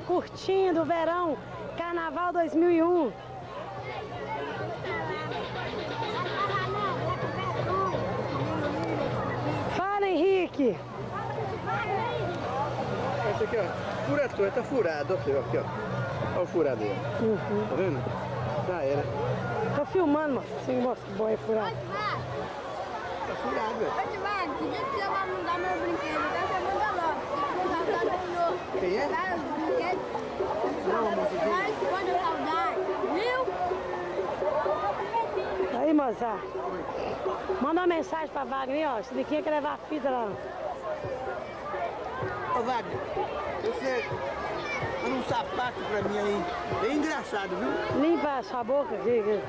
curtindo o verão, Carnaval 2001. Fala, Henrique. Esse aqui, ó, furator, tá furado, ó, aqui, ó. Olha o furado aí, ó. Tá vendo? Já era. Tô filmando, moço. Assim, moço, que boia furado. Tá furado, velho. Que dia que você vai mudar meu brinquedo? Eu quero que você manda logo. Quem é? Cara, os brinquedos. Não, moço. Mas quando eu saudade, viu? Aí, moça. Manda uma mensagem pra Wagner, ó. Esse daqui quer levar a fita lá. Ô, Wagner, você manda um sapato pra mim aí. Bem engraçado, viu? Limpa a sua boca aqui.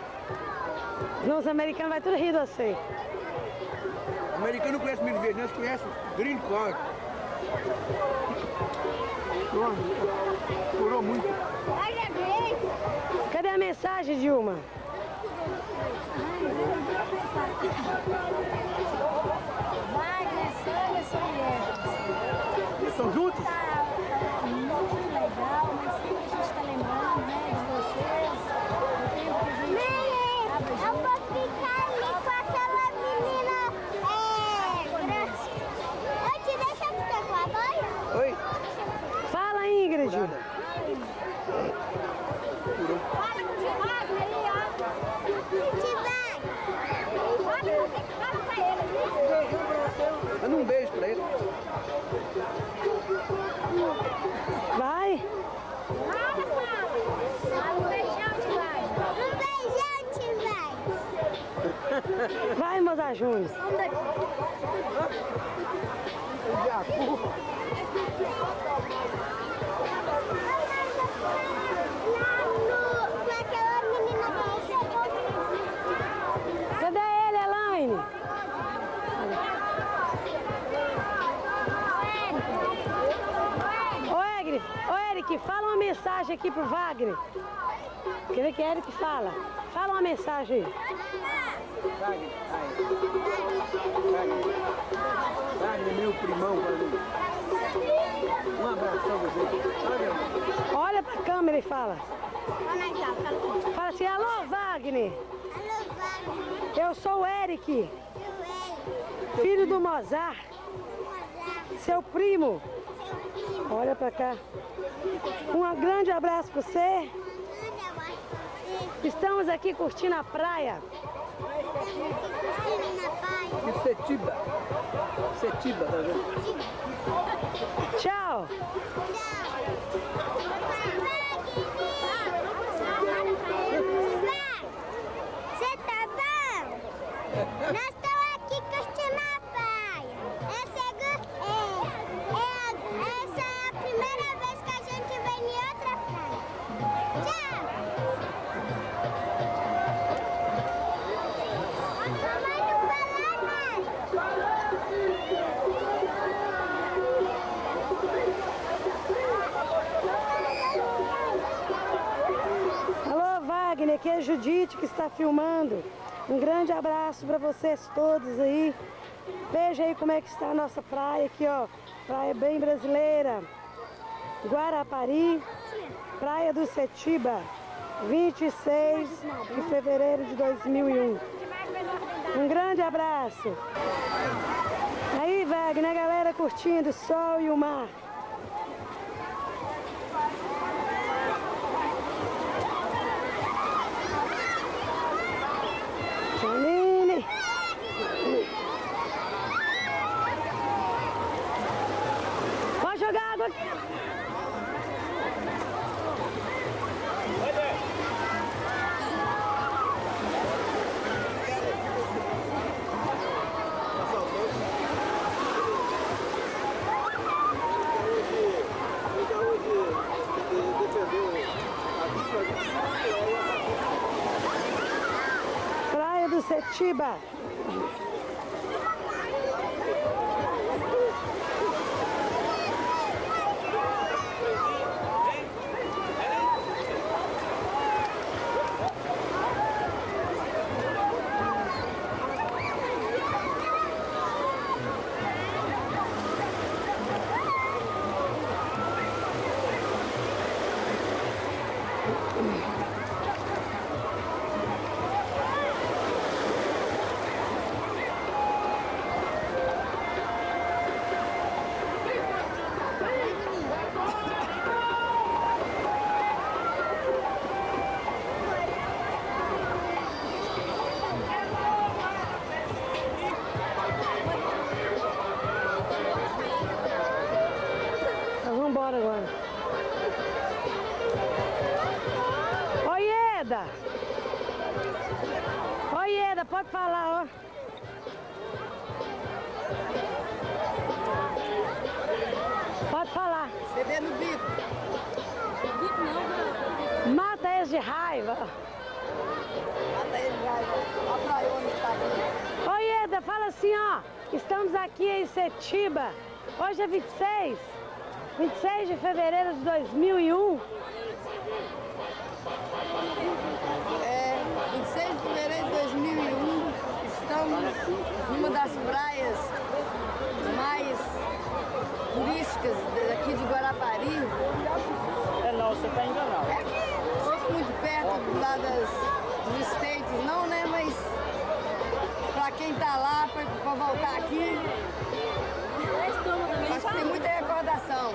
Senão os americanos vão tudo rir de você. O americano não conhece milho verde, nós conhecemos green corn. Furou muito. Olha, Grace. Cadê a mensagem, Dilma? Wagner, Sônia, Eles são juntos? tá muito legal, mas sempre a gente tá lembrando, né, de vocês. Do tempo que a gente Eu vou ficar ali com aquela menina. Eu te deixo ficar com a boia? Oi? Fala, Ingrid. Furada. Furou. Fala com o Wagner ali, ó. Te vai. Fala pra ele, viu? Manda um beijo pra ele. Vai. Fala um beijão, tio Wagner. Um beijão, te vai. Vai, Moza Júnior. Vamos daqui. Com aquela menina Cadê ele, Elaine? Ô, Eric, fala uma mensagem aqui pro Wagner. Quer ver que é Eric fala? Fala uma mensagem aí. Wagner, Wagner, meu primão, Wagner. Um abração pra você. Olha, Olha pra câmera e fala. Fala. Fala assim, alô, Wagner. Alô, Wagner. Eu sou o Eric, Eu, filho do Mozart, seu primo. Olha pra cá. Um grande abraço pra você. Estamos aqui curtindo a praia. e Setiba. Setiba, tá vendo? Tchau. Você tá bom? Nós estamos aqui curtindo a praia. Essa é a primeira vez que a gente vem em outra praia. Tchau! Mamãe não fala Alô, Wagner, aqui é a Judite que está filmando. Um grande abraço para vocês todos aí. Veja aí como é que está a nossa praia aqui, ó. Praia bem brasileira. Guarapari, Praia do Setiba, 26 de fevereiro de 2001. Um grande abraço. Aí, Wagner, a galera curtindo o sol e o mar. Janine. Pode jogar água aqui. Praia do Setiba. Nós vamos embora agora. Oi, Eda! Oi, Eda, pode falar, ó. Pode falar. Bebê no bico. Mata eles de raiva. Mata ele, vai. Olha pra onde está aqui. Oi, Eda, fala assim, ó. Estamos aqui em Setiba. Hoje é 26 de fevereiro de 2001. É, 26 de fevereiro de 2001, estamos numa das praias mais turísticas daqui de Guarapari. Não, você está enganado. É aqui, muito perto lá dos States, não, né? Mas pra quem tá lá, pra voltar aqui, acho que tem muita recordação.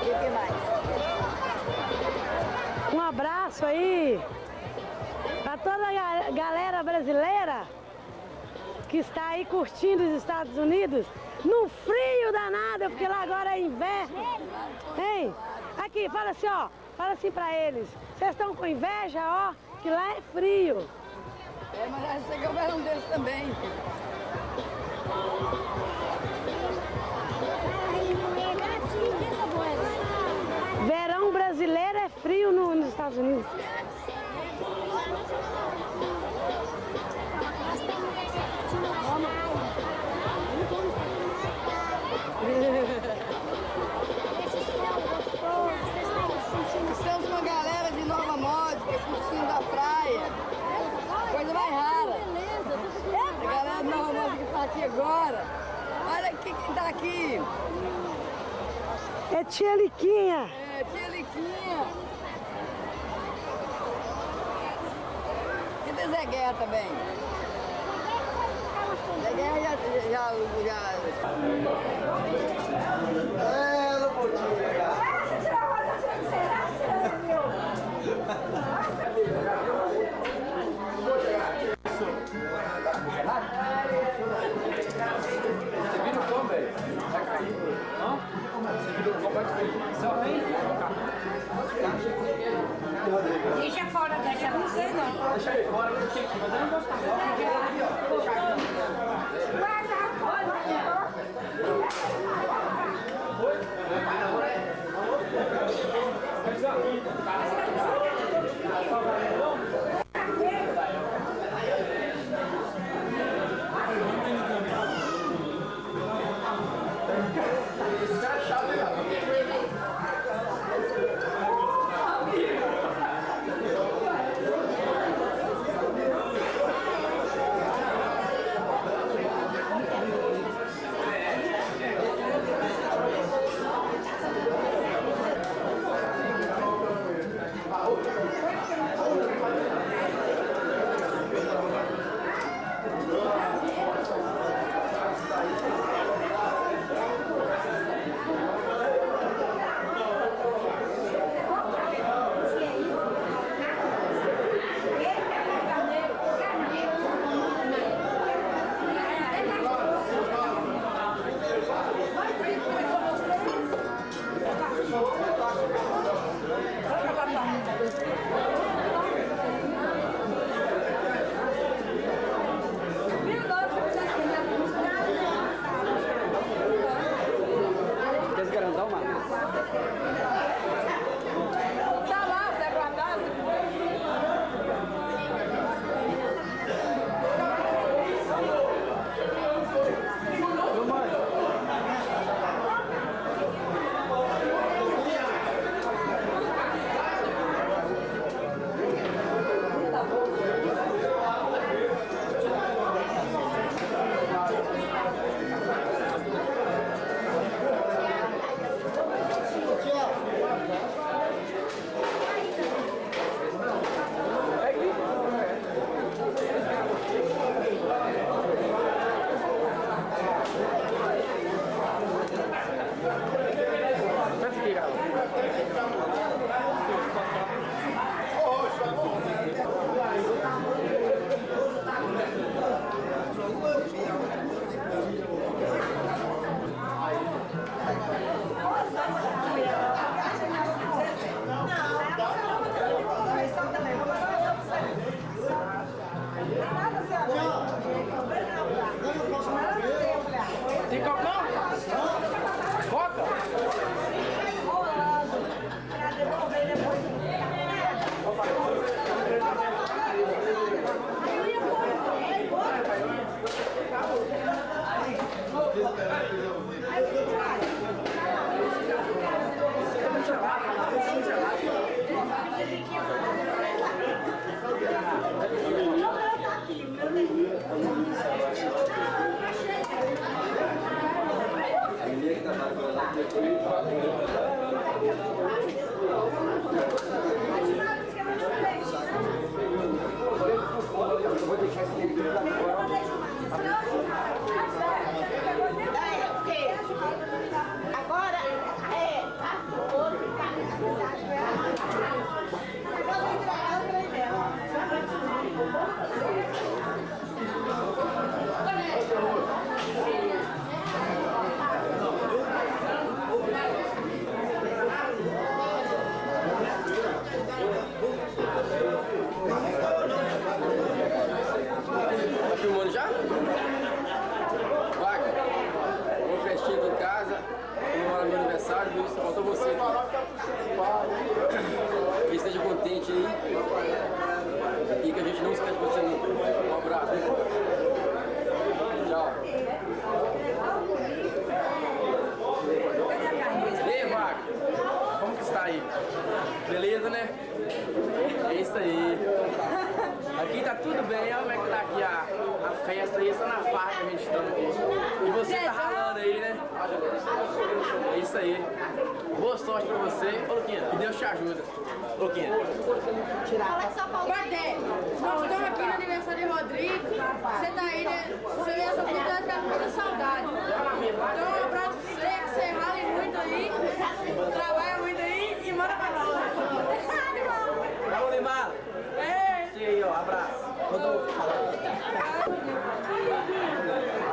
O que mais? Um abraço aí para toda a galera brasileira que está aí curtindo os Estados Unidos no frio danado, porque lá agora é inverno. Hein? Aqui, fala assim, ó. Fala assim pra eles. Vocês estão com inveja, ó, que lá é frio. É, mas acho que eu era um deles também. Verão brasileiro é frio nos Estados Unidos. Estamos com uma galera de Nova Módica curtindo a praia. Coisa mais rara. A galera de Nova Módica que está aqui agora. Olha aqui quem está aqui. É tia Liquinha. É, tia Liquinha. E Zé Guerra também. Zé Guerra já... É, não podia. Você viu o pão, velho? Vai cair. Hã? Você viu o pão? Vai cair. Só vem. Deixa fora, deixa não sei não. Deixa aí fora, mas eu não gostava. Agora é. Tá filmando já? Wagner, uma festinha aqui em casa, comemorar meu aniversário, viu? Só faltou você. Que esteja contente aí e que a gente não esquece de você nunca. Um abraço. Tchau. E aí, Wagner, como que está aí? Beleza, né? É isso aí. Aqui tá tudo bem, olha como é que tá aqui a festa aí, só na farra que a gente tá aqui. E você tá ralando aí, né? É isso aí. Boa sorte pra você. Ô, Luquinha, que Deus te ajuda. Luquinha. Guardé, nós estamos aqui no aniversário de Rodrigo. Você tá aí, né? Você vê essa oportunidade com muita saudade. Então, um abraço pra você, que você rale muito aí, trabalha muito aí e manda pra nós. Vamos, Neymar. E aí, ó, abraço.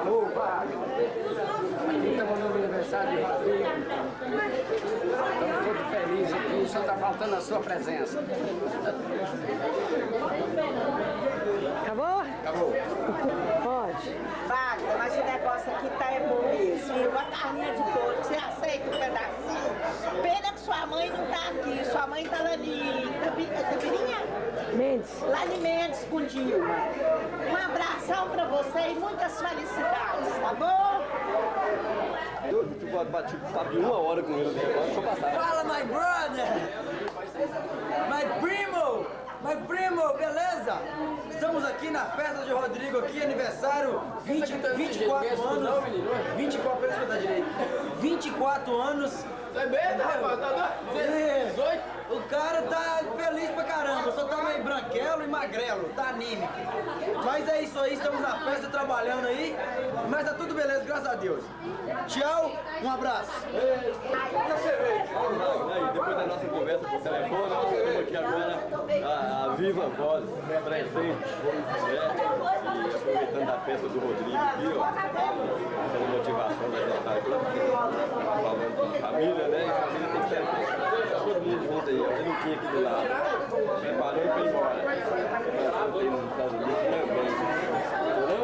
Alô, Wagner. Aqui estamos no aniversário de Rodrigo. Estamos todos felizes aqui, só está faltando a sua presença. Acabou? Acabou. Pode. Wagner, mas o negócio aqui tá bom mesmo. E uma carninha de porco, você aceita um pedacinho? Pena que sua mãe não tá aqui. Sua mãe tá lá de Tabirinha? Mendes. Lá de Mendes com Dilma. Um abração pra você e muitas felicidades, tá bom? Eu bati papo de 1 hora com ele, deixa eu passar. Fala, my brother! My primo, beleza? Estamos aqui na festa de Rodrigo, aqui, aniversário, 24 anos. 24 anos, tá direito. 24 anos. Tá bem, tá, rapaz? Tá doido? 18? O cara tá feliz pra caramba, só tá meio branquelo e magrelo, tá anímico. Mas é isso aí, estamos na festa trabalhando aí, mas tá tudo beleza, graças a Deus. Tchau, um abraço. Depois da nossa conversa por telefone, nós estamos aqui agora, a Viva Voz, presente, e aproveitando a festa do Rodrigo aqui, ó, essa motivação da gente estar aqui, falando de família, né? E a família tem que ser todo mundo junto aí, eu não tinha aqui do lado, preparou e foi embora. Aqui nos Estados Unidos também, entendeu?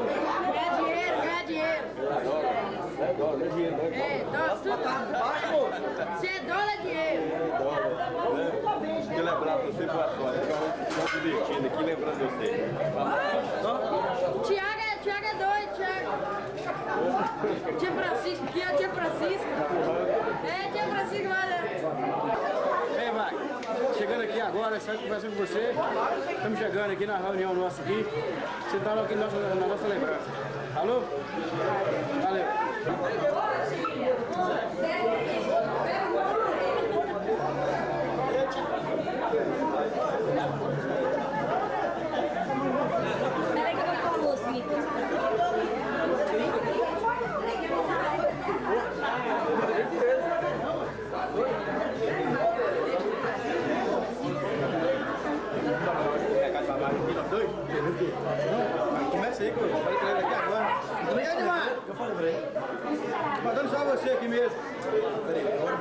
Ganha dinheiro, ganha dinheiro. Dólar, não é dinheiro, não é Dólar, se é dólar, é dinheiro. dólar, né? Queria lembrar pra você boa sorte, que eu me divertindo aqui, lembrando de você. Tiago é doido, Tiago. Tia Francisco, aqui é a tia Francisco. É, tia Francisco lá, né? Ei, vai. Chegando aqui agora, só conversando com você. Estamos chegando aqui na reunião nossa aqui. Sentado aqui na nossa lembrança. Alô? Valeu. Peraí que eu vou pôr a luz aqui. Começa aí, Cor. Falei pra ele aqui agora. E aí, Edmar? Eu falei pra ele. Mandando só você aqui mesmo. Peraí, agora.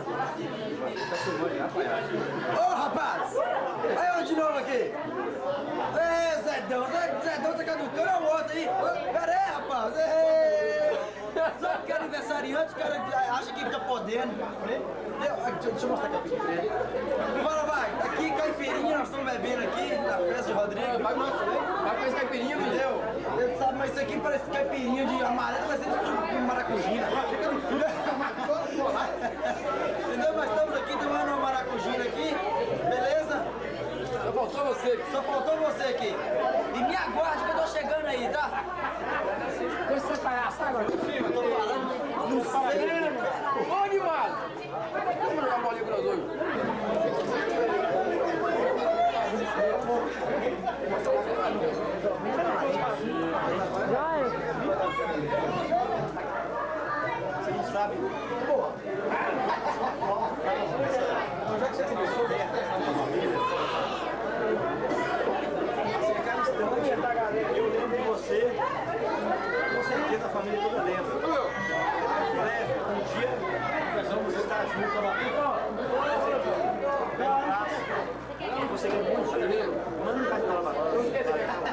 Tá filmando já, palhaço. Ô, rapaz! Aí, eu de novo aqui. Ê, Zedão tá caducando a moto aí. Pera aí, rapaz. Só porque é aniversariante, o cara acha que tá podendo. Deixa eu mostrar aqui a pica dele. Bora, vai. Aqui, caipirinha, nós estamos bebendo aqui na festa de Rodrigo. Vai com esse caipirinha, Entendeu? Você sabe, mas isso aqui parece caipirinha de amarelo, mas ele suco com maracujina. Entendeu? Nós estamos aqui tomando uma maracujina aqui, beleza? Só faltou você. Só faltou você aqui. E me aguarde que eu tô chegando aí, tá? Deixa você palhaço agora. Eu tô falando, não sei. Ô, Guimar! Joia? Você sabe? Pô. Então, já que você começou bem até a família, você cada instante, eu lembro de você, com certeza a família toda lembra. Em breve, um dia, nós vamos estar juntos lá. Um abraço. Você quer muito? Manda um cartão lá.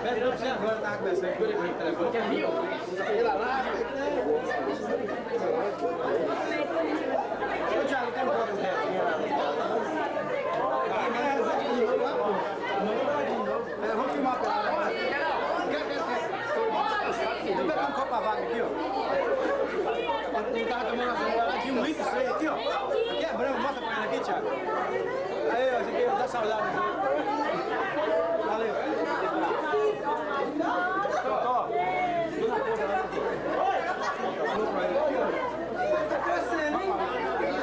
Pede pra você agora, tá conversando com ele, telefone. Quer vir? Ele lá. Ô, Thiago, tem um pouco de vamos filmar pra lá. Vou pegar um copo a vaga aqui, ó. Ele tava tomando uma geladinha, 1 litro de aqui, ó. Aqui é branco, mostra pra ele aqui, Thiago. Aí, ó, esse aqui dá saudade. Valeu. Ó. Tá crescendo, hein? Pode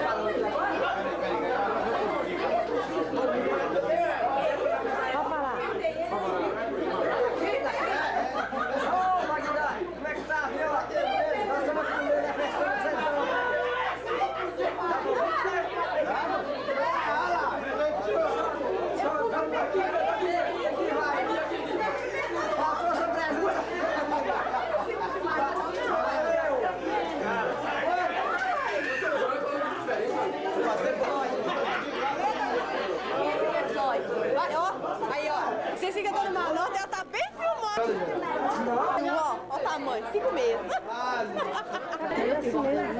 falar. Ô, Magda, como é que tá, viu? Nós estamos aqui no meio da festa do Zezão. Aí, ó, vocês ficam dando mal, não, ela tá bem filmando. Ó o tamanho, 5 meses. É assim mesmo.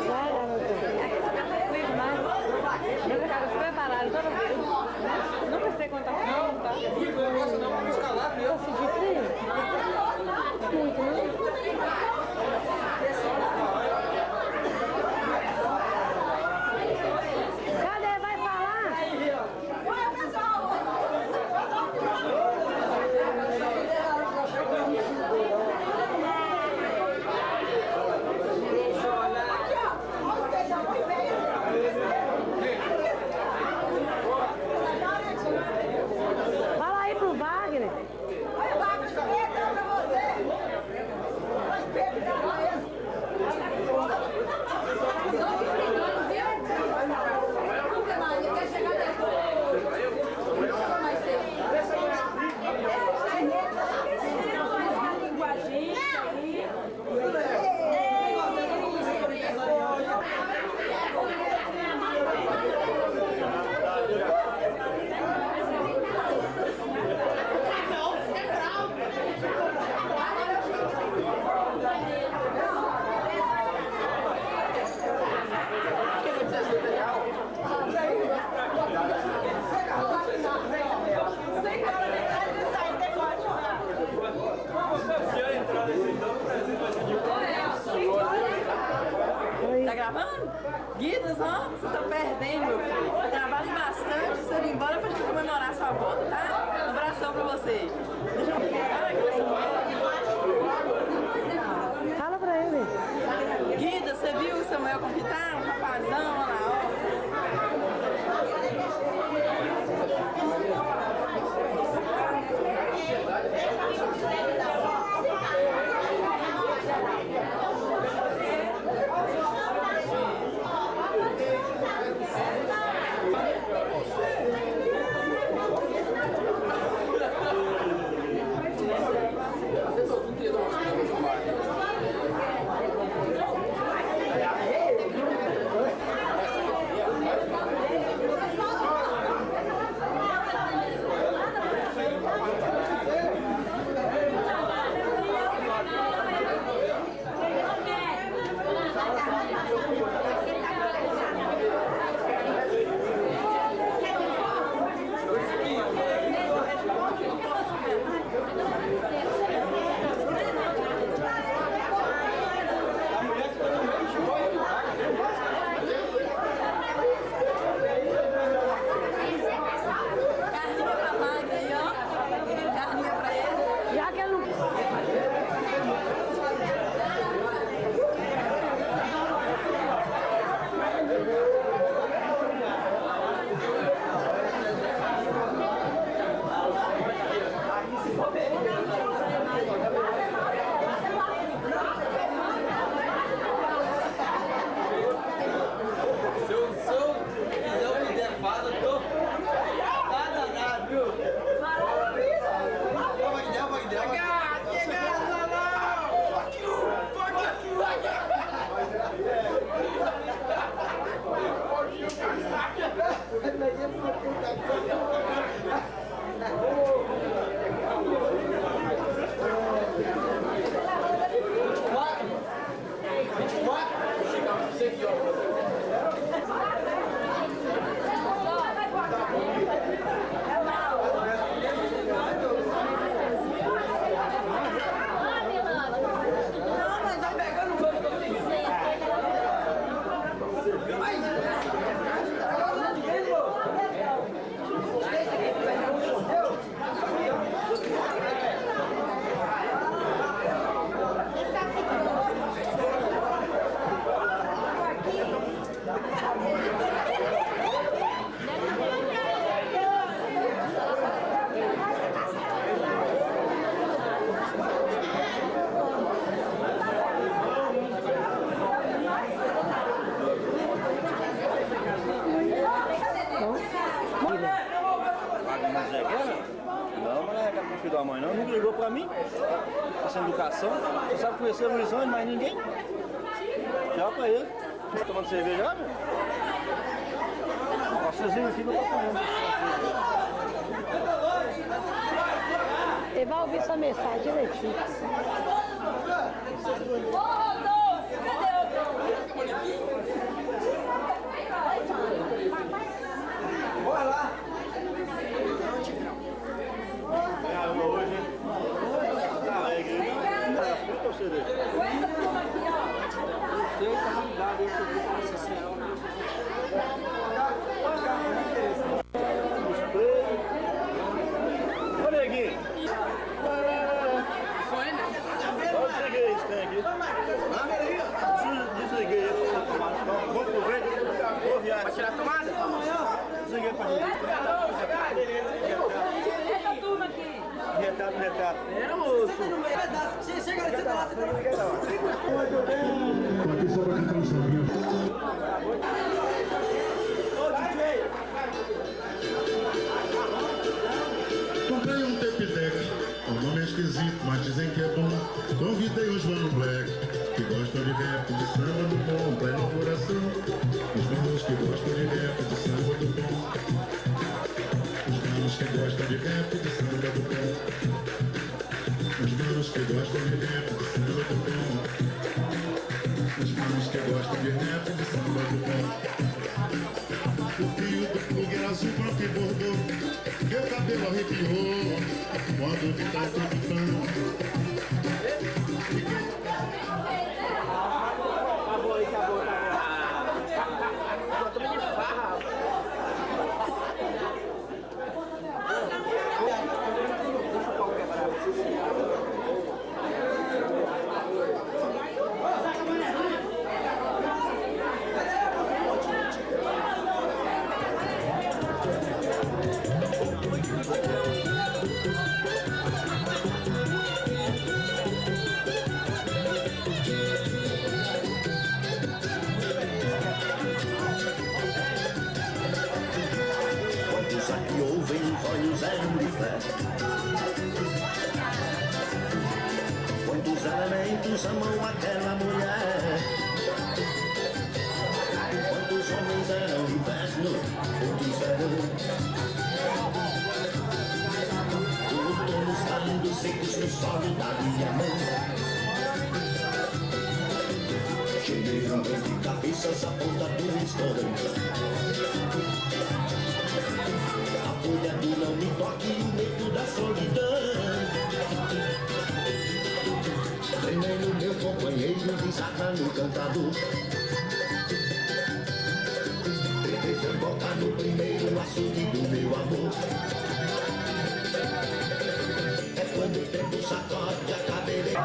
Vai, garota. Meus caras prepararam toda vez. Nunca sei quanto tá pronta. Gosto de frio? Muito, né? Cadê? Vai falar? Fala aí pro Wagner. Tá gravando? Guidas, ó, você tá perdendo, meu filho. Trabalhe bastante, você ir embora pra gente comemorar sua volta, tá? Um abração pra você. Deixa eu ver. Fala pra ele. Guida, você viu o Samuel como que tá? Um rapazão, olha lá, ó. Essa educação. Você sabe conhecer o Luizão, mas ninguém. Tchau pra ele. Tá tomando cerveja lá, meu? Vocês viram aqui, não tá comendo. Ele vai ouvir sua mensagem direitinho. Bora lá. Caramba, hoje, hein? Tá alegre, hein? Tá fruta ou cereja? Eu tá ligado aí que eu vi com essa senhora. Ô, neguinho. Foi, né? Eu desliguei esse trem aqui. Desliguei ele. Vamos pro verde. Boa viagem. Pode tirar a tomada? Desliguei pra gente. Retrato. Era, moço. Chega ali, senta lá. Comprei um tape deck, o nome é esquisito, mas dizem que é bom. Convidei os Mano Black, que gostam de rap, de samba do bom, pé no coração. Os manos que gostam de rap, de samba do bom. Os manos que gostam de rap, de samba do bom. Os manos que gostam de rap, de samba do bom. Os manos que gostam de rap, de samba do bom. O fio do plug era azul, branco e bordô. Meu cabelo arrepiou quando vi tanto botão. Acabou. Eu tô de farra. Quantos aqui ouvem olhos de fé? Quantos elementos amam aquela mulher? Quantos homens eram inverno, outros verão? Outonos caindo secos no solo da minha mão. Cheguei a ver de cabeças a ponta do escorão. A folha do não me toque no medo da solidão. Treinei no meu companheiro, desata no cantador. Tentei focar no primeiro açude do meu amor. É quando o tempo sacode a cabeleira.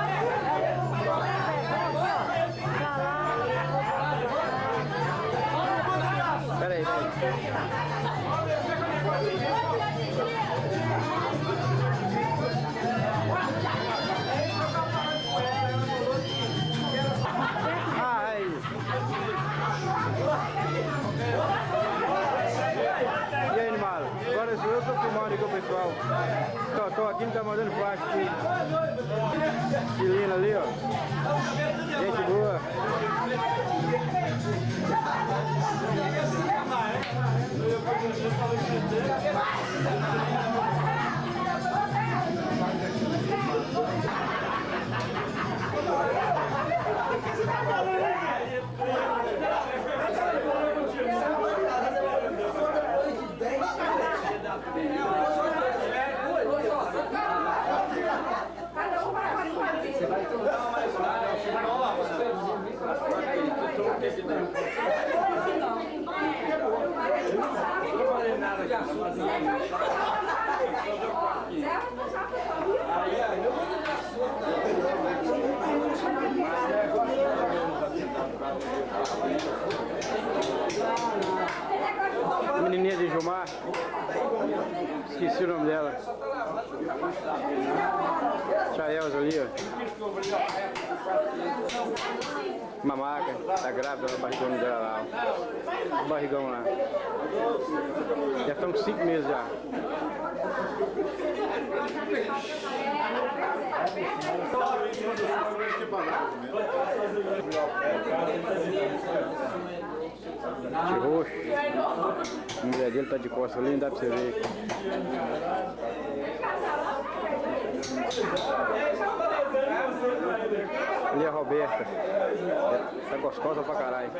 Peraí. E aí, animal? Agora sou eu que tô filmando aqui com o pessoal. Tô aqui, não tá mandando flash aqui. Chilina ali, ó. Gente boa. Menininha de Gilmar, esqueci o nome dela. Tia Elza ali, ó. Mamaca, tá grávida, ela barrigão dela lá, ó. Barrigão lá. Já estão com 5 meses já. De roxo. A mulher dele tá de costas ali, não dá pra você ver. Ali é a Roberta. Tá gostosa pra caralho.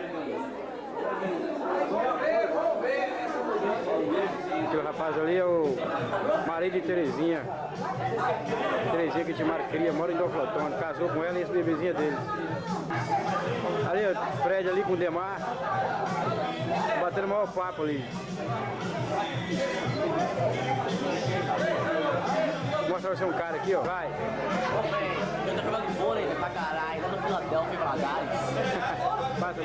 Aquele rapaz ali é o marido de Terezinha. Terezinha que Timar cria, mora em Doflotone. Casou com ela e esse bebezinho dele. Ali ó, Fred ali com o Demar. Batendo o maior papo ali. Vou mostrar você um cara aqui, ó. Vai. Eu tô jogando vôlei pra caralho, lá no Filadélfia, Pagares. Bata,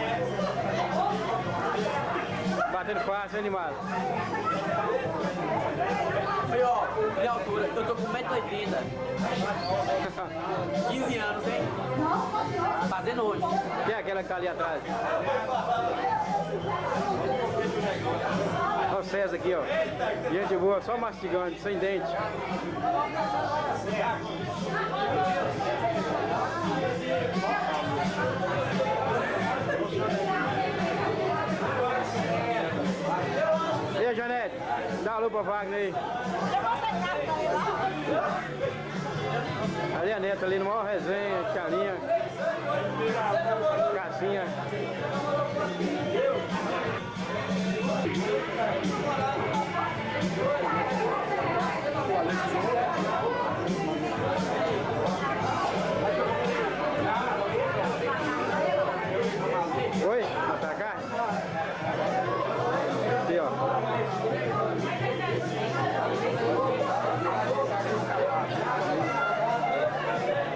batendo fácil, hein, animado? Aí, ó, olha a altura, eu tô com 1,80 m. 15 anos, hein? Fazendo hoje. Quem é aquela que tá ali atrás? Olha o César aqui, ó. Gente boa, só mastigando, sem dente. E aí, Janete? Dá uma lupa pra Wagner aí. Ali a neta, ali no maior resenha, Tiarinha, Cassinha. Oi, vai pra cá? Aqui, ó.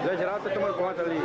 Zé Geraldo tá tomando conta ali.